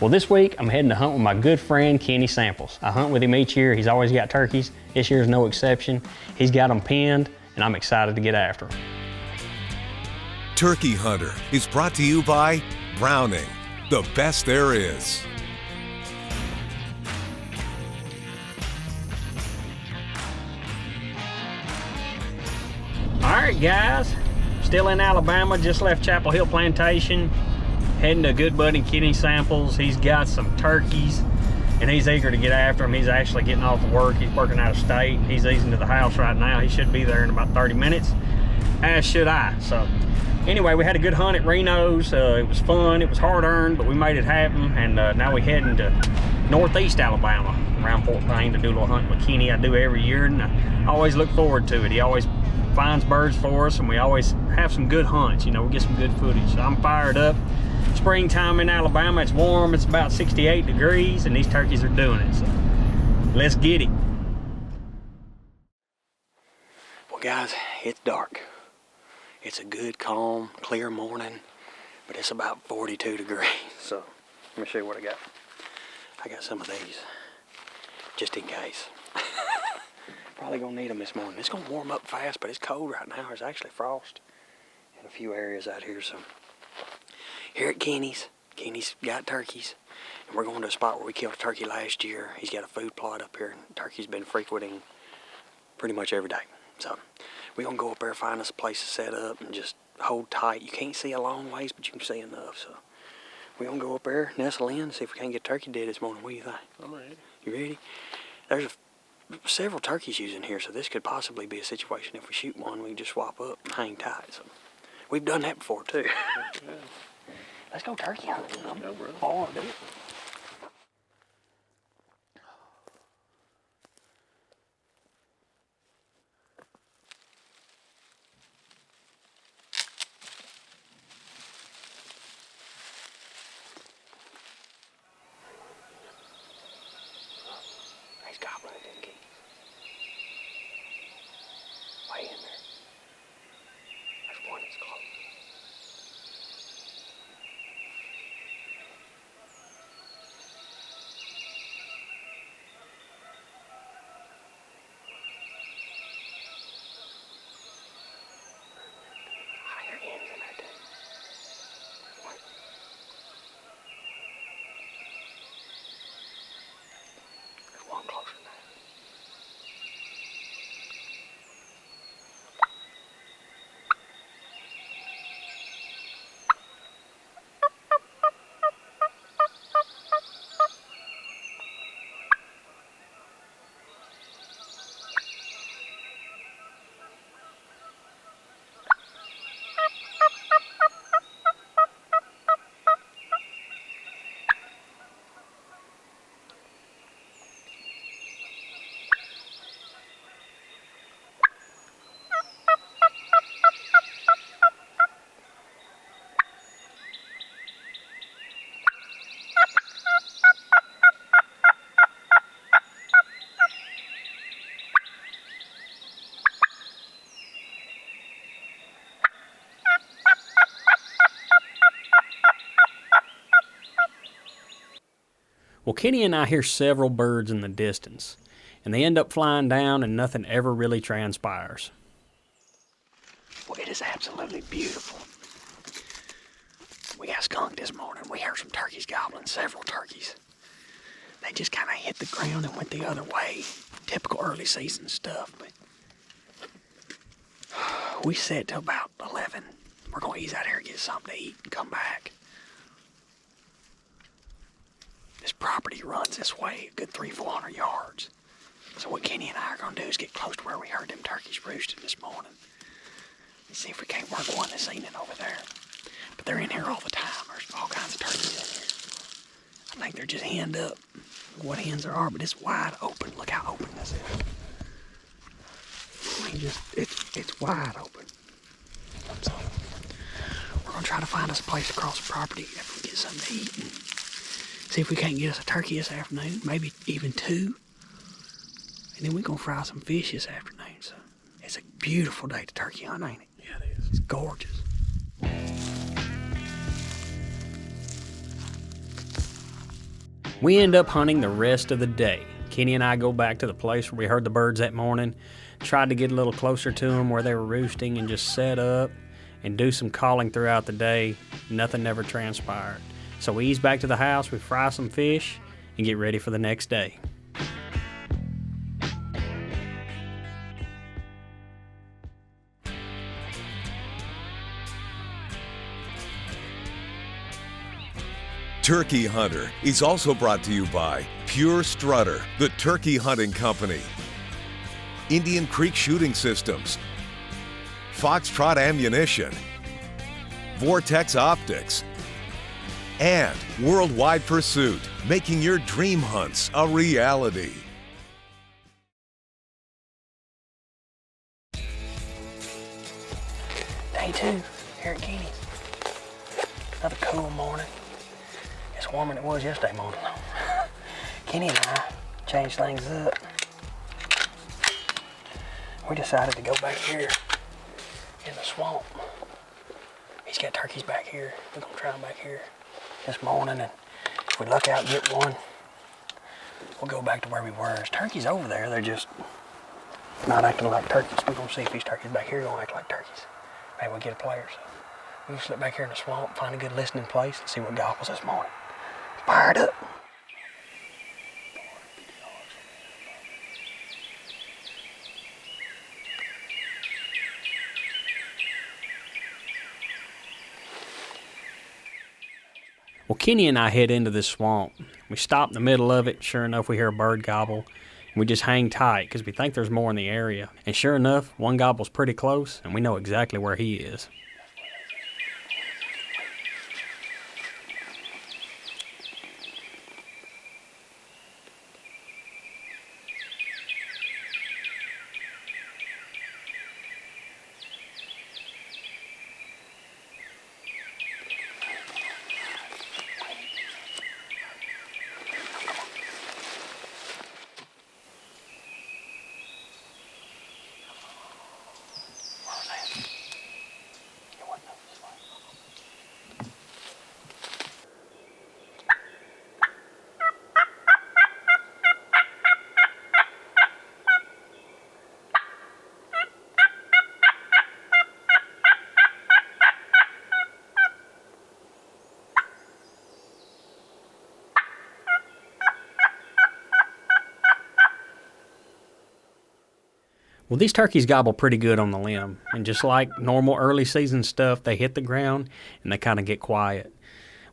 Well, this week I'm heading to hunt with my good friend Kenny Samples. I hunt with him each year. He's always got turkeys. This year's no exception. He's got them pinned, and I'm excited to get after them. Turkey Hunter is brought to you by Browning, the best there is. All right, guys, still in Alabama, just left Chapel Hill Plantation, heading to good buddy Kenny Samples. He's got some turkeys, and he's eager to get after them. He's actually getting off of work. He's working out of state. He's easing to the house right now. He should be there in about 30 minutes, as should I. So anyway, we had a good hunt at Reno's. It was fun. It was hard-earned, but we made it happen, and now we're heading to northeast Alabama, around Fort Payne, to do a little hunting with Kenny. I do every year, and I always look forward to it. He always finds birds for us, and we always have some good hunts. You know, we get some good footage. So I'm fired up. Springtime in Alabama, it's warm. It's about 68 degrees, and these turkeys are doing it. So let's get it. Well, guys, it's dark. It's a good, calm, clear morning, but it's about 42 degrees. So let me show you what I got. I got some of these, just in case. Probably gonna need them this morning. It's gonna warm up fast, but it's cold right now. There's actually frost in a few areas out here. So here at Kenny's got turkeys, and we're going to a spot where we killed a turkey last year. He's got a food plot up here, and turkey's been frequenting pretty much every day. So we're gonna go up there, find us a place to set up, and just hold tight. You can't see a long ways, but you can see enough. So we're gonna go up there, nestle in, see if we can't get turkey dead this morning. What do you think? I'm ready. You ready? There's several turkeys using here, so this could possibly be a situation. If we shoot one, we can just swap up and hang tight. So we've done that before too. Yeah. Let's go turkey hunting. Let's go, bro. Oh, dude. He's gobbling it in, Keith. Way in there. There's one that's close. Higher ends in there, too. What? There's one closer than that. Well, Kenny and I hear several birds in the distance, and they end up flying down, and nothing ever really transpires. Well, it is absolutely beautiful. We got skunked this morning. We heard some turkeys gobbling, several turkeys. They just kind of hit the ground and went the other way. Typical early season stuff, but we set till about 11. We're going to ease out here and get something to eat and come back. This property runs this way a good 300-400 yards. So what Kenny and I are going to do is get close to where we heard them turkeys roosting this morning. And see if we can't work one this evening over there. But they're in here all the time. There's all kinds of turkeys in here. I think they're just henned up. What hens there are, but it's wide open. Look how open this is. I mean, it's wide open. So we're going to try to find us a place across the property after we get something to eat. And see if we can't get us a turkey this afternoon, maybe even two. And then we're going to fry some fish this afternoon. So it's a beautiful day to turkey hunt, ain't it? Yeah, it is. It's gorgeous. We end up hunting the rest of the day. Kenny and I go back to the place where we heard the birds that morning, tried to get a little closer to them where they were roosting and just set up and do some calling throughout the day. Nothing never transpired. So we ease back to the house, we fry some fish, and get ready for the next day. Turkey Hunter is also brought to you by Pure Strutter, the turkey hunting company, Indian Creek Shooting Systems, Foxtrot Ammunition, Vortex Optics, and Worldwide Pursuit, making your dream hunts a reality. Day 2 here at Kenny's. Another cool morning. It's warmer than it was yesterday morning though. Kenny and I changed things up. We decided to go back here in the swamp. He's got turkeys back here. We're gonna try them back here this morning, and if we luck out and get one, we'll go back to where we were. There's turkeys over there, they're just not acting like turkeys. We're gonna see if these turkeys back here gonna act like turkeys. Maybe we'll get a player. So we'll slip back here in the swamp, find a good listening place, and see what gobbles this morning. Fired up. Well, Kenny and I head into this swamp. We stop in the middle of it. Sure enough, we hear a bird gobble. And we just hang tight because we think there's more in the area. And sure enough, one gobble's pretty close, and we know exactly where he is. Well, these turkeys gobble pretty good on the limb, and just like normal early season stuff, they hit the ground and they kind of get quiet.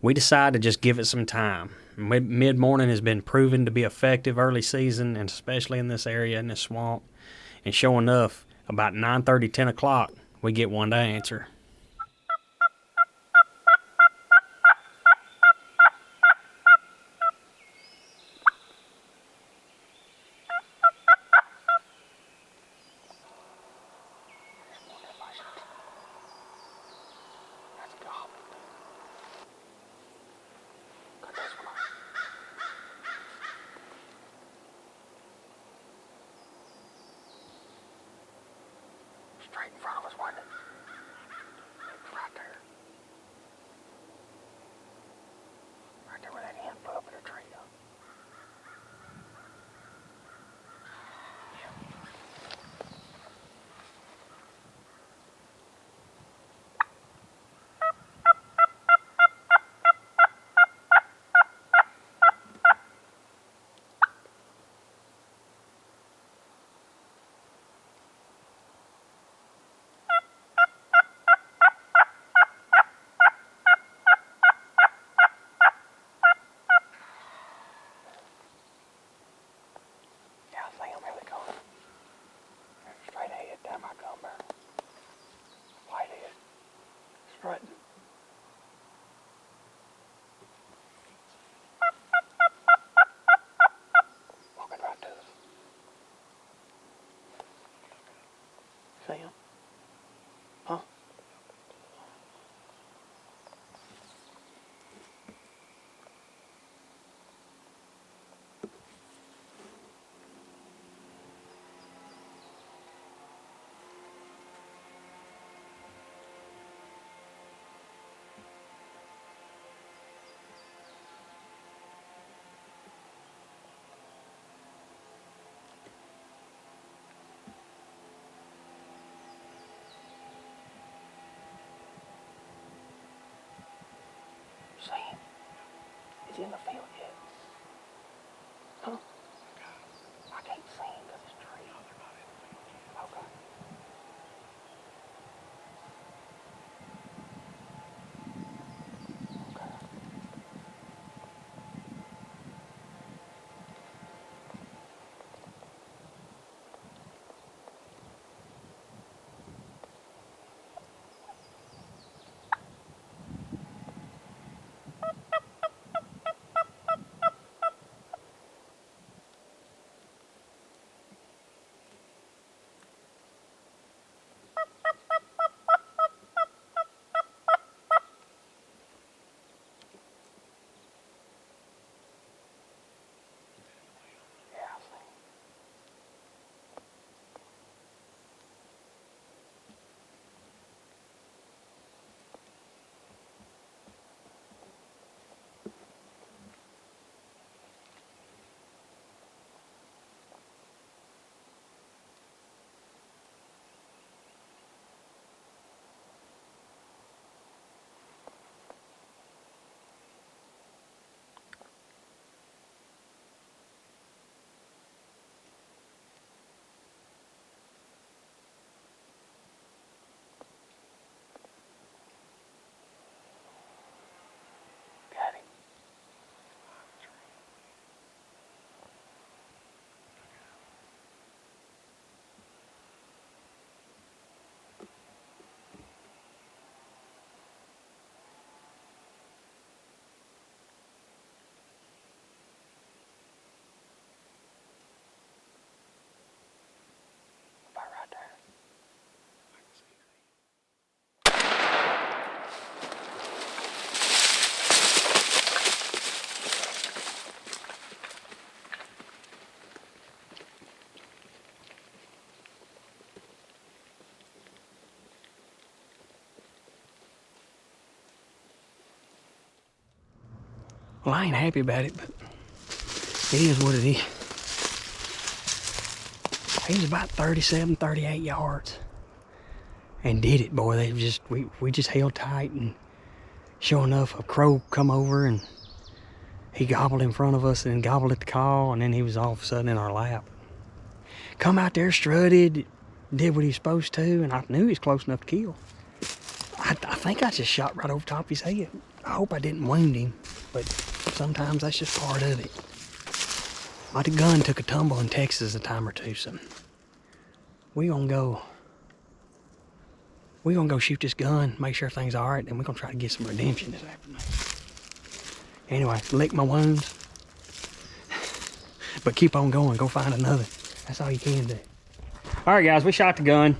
We decided to just give it some time. Mid-morning has been proven to be effective early season, and especially in this area, in this swamp. And sure enough, about 9:30, 10 o'clock, we get one to answer. Right in front of us, wasn't it? Right there. Right there where that hen flew up in a tree. Right. Walking right to us. See him? Huh? in the field yet. Huh? I can't see him because it's tree. No, they're not in the field yet. Okay. Well, I ain't happy about it, but it is what it is. He was about 37, 38 yards. And did it, boy. We just held tight, and sure enough, a crow come over and he gobbled in front of us and gobbled at the call, and then he was all of a sudden in our lap. Come out there, strutted, did what he was supposed to, and I knew he was close enough to kill. I think I just shot right over top of his head. I hope I didn't wound him, but sometimes that's just part of it. My gun took a tumble in Texas a time or two, so we gonna go shoot this gun, make sure everything's all right, and we're gonna try to get some redemption this afternoon. Anyway, lick my wounds, but keep on going, go find another. That's all you can do. All right, guys, we shot the gun.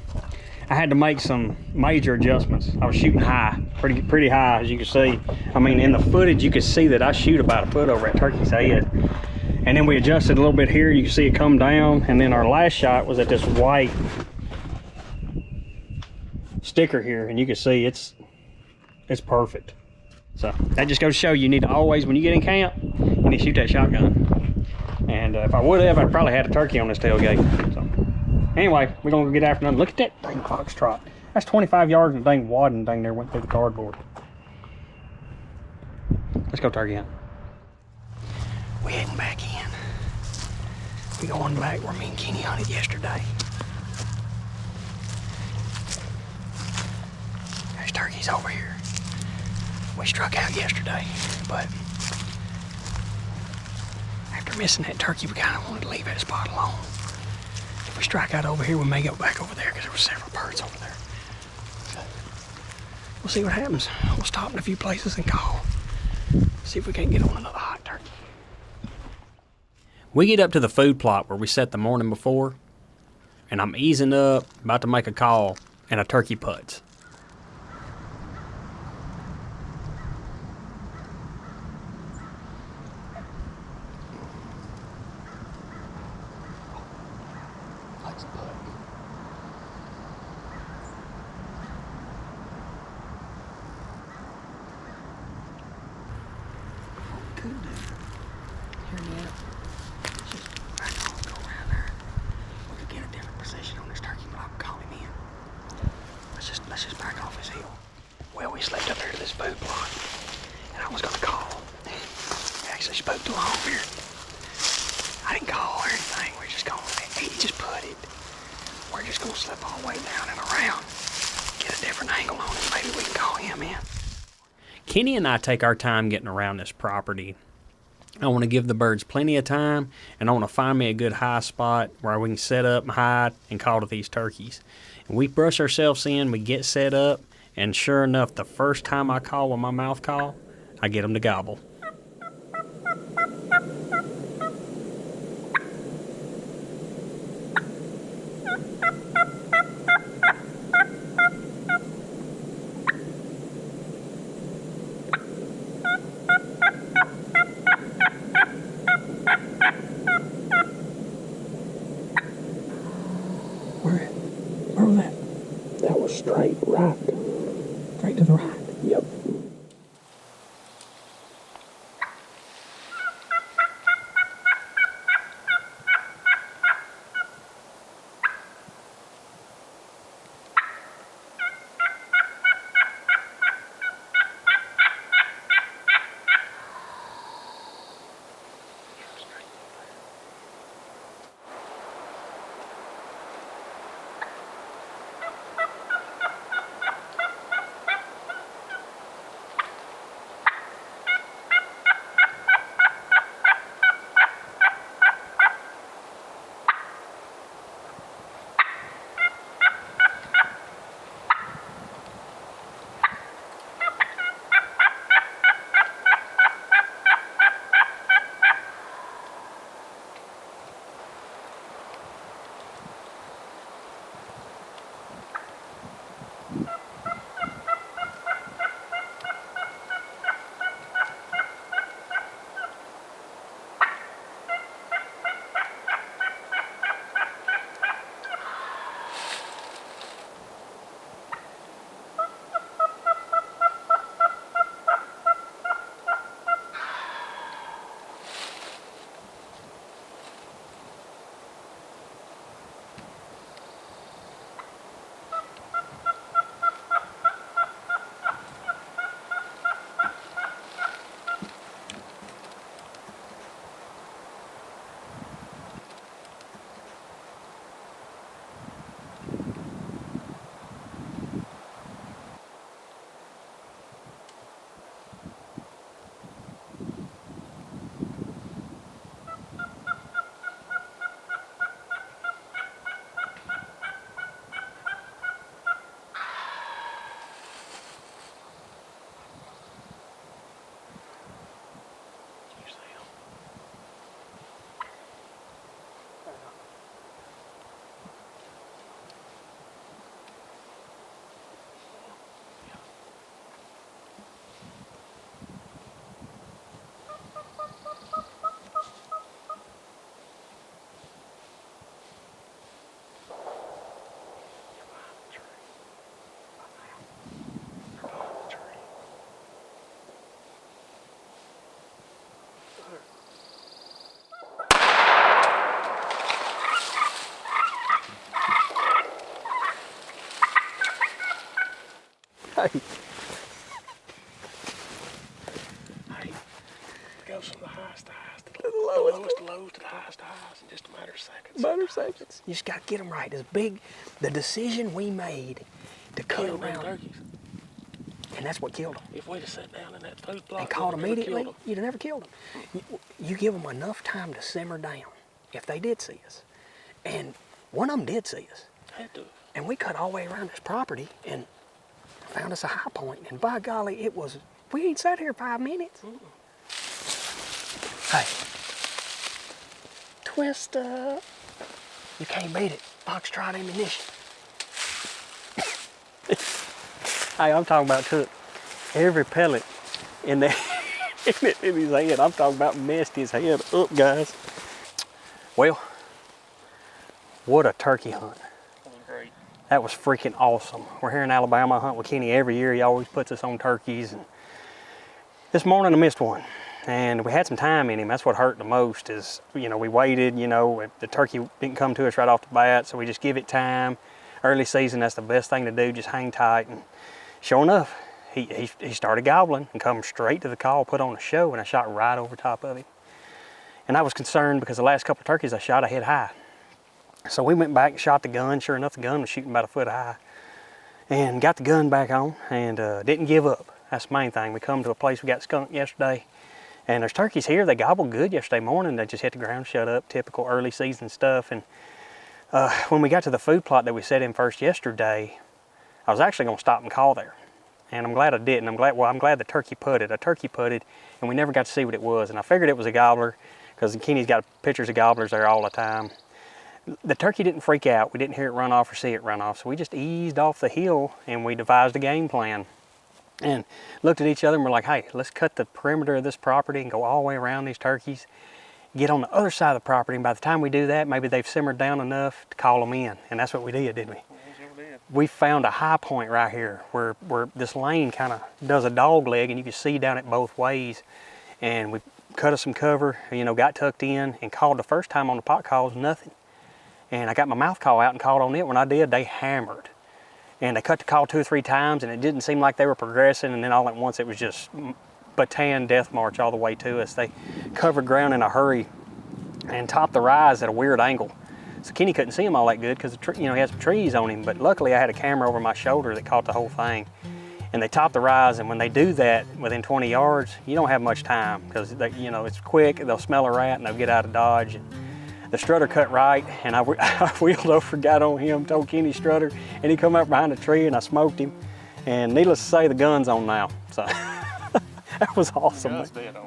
I had to make some major adjustments. I was shooting high, pretty high, as you can see. I mean, in the footage, you can see that I shoot about a foot over that turkey's head. And then we adjusted a little bit here. You can see it come down. And then our last shot was at this white sticker here. And you can see it's perfect. So that just goes to show you need to always, when you get in camp, you need to shoot that shotgun. And if I would have, I'd probably had a turkey on this tailgate. So anyway, we're gonna go get after another. Look at that dang foxtrot. That's 25 yards and dang wad and dang there went through the cardboard. Let's go turkey hunt. We heading back in. We going back where me and Kenny hunted yesterday. There's turkeys over here. We struck out yesterday, but after missing that turkey, we kind of wanted to leave that spot alone. If we strike out over here, we may go back over there because there were several birds over there. So we'll see what happens. We'll stop in a few places and call. See if we can't get on another hot turkey. We get up to the food plot where we set the morning before, and I'm easing up, about to make a call, and a turkey putts. Let's just back off his heel. Well, we slept up here to this food plot, and I was gonna call. actually spooked along here. I didn't call or anything. We're just going, he just put it. We're just gonna slip all the way down and around, get a different angle on it. Maybe we can call him in. Kenny and I take our time getting around this property. I want to give the birds plenty of time, and I want to find me a good high spot where we can set up and hide and call to these turkeys. And we brush ourselves in, we get set up, and sure enough, the first time I call with my mouth call, I get them to gobble. Where was that? That was straight right. Straight to the right? Yep. Hey. Goes from the highest to highest to the lowest to lows to the highest to highest in just a matter of seconds. Matter of seconds. You just got to get them right. It's big. The decision we made to cut Kill them around, turkeys. and that's what killed them. If we'd have sat down in that food block And called we'd have never immediately, killed 'em. you'd have never killed them. You give them enough time to simmer down if they did see us. And one of them did see us. Had to. And we cut all the way around this property and found us a high point. And by golly, it was, we ain't sat here 5 minutes. Hey, twist up. You can't beat it. Foxtrot ammunition. Hey, I'm talking about took every pellet in there in his head. I'm talking about messed his head up, guys. Well, what a turkey hunt. Great. That was freaking awesome. We're here in Alabama. I hunt with Kenny every year. He always puts us on turkeys. And this morning I missed one. And we had some time in him. That's what hurt the most is, you know, we waited, you know, the turkey didn't come to us right off the bat, so we just give it time. Early season, that's the best thing to do, just hang tight. And sure enough, he started gobbling and come straight to the call, put on a show, and I shot right over top of him. And I was concerned because the last couple of turkeys I shot, I hit high. So we went back and shot the gun. Sure enough, the gun was shooting about a foot high. And got the gun back on and didn't give up. That's the main thing. We come to a place we got skunked yesterday. And there's turkeys here. They gobbled good yesterday morning. They just hit the ground, shut up, typical early season stuff. And when we got to the food plot that we set in first yesterday, I was actually going to stop and call there. And I'm glad I didn't. I'm glad the turkey putted. A turkey putted, and we never got to see what it was. And I figured it was a gobbler because Kenny's got pictures of gobblers there all the time. The turkey didn't freak out. We didn't hear it run off or see it run off. So we just eased off the hill and we devised a game plan. And looked at each other and we're like, hey, let's cut the perimeter of this property and go all the way around these turkeys. Get on the other side of the property, and by the time we do that, maybe they've simmered down enough to call them in. And that's what we did, didn't we? We found a high point right here where this lane kind of does a dog leg and you can see down it both ways. And we cut us some cover, you know, got tucked in and called the first time on the pot calls, nothing. And I got my mouth call out and called on it. When I did, they hammered. And they cut the call 2 or 3 times and it didn't seem like they were progressing, and then all at once it was just Bataan death march all the way to us. They covered ground in a hurry and topped the rise at a weird angle. So Kenny couldn't see him all that good because he had some trees on him, but luckily I had a camera over my shoulder that caught the whole thing. And they topped the rise, and when they do that within 20 yards, you don't have much time because it's quick. They'll smell a rat and they'll get out of dodge. And the strutter cut right, and I wheeled over, got on him, told Kenny strutter, and he come up behind a tree and I smoked him. And needless to say, the gun's on now. So that was awesome.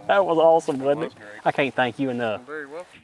That was awesome, wasn't it? I can't thank you enough. You're very welcome.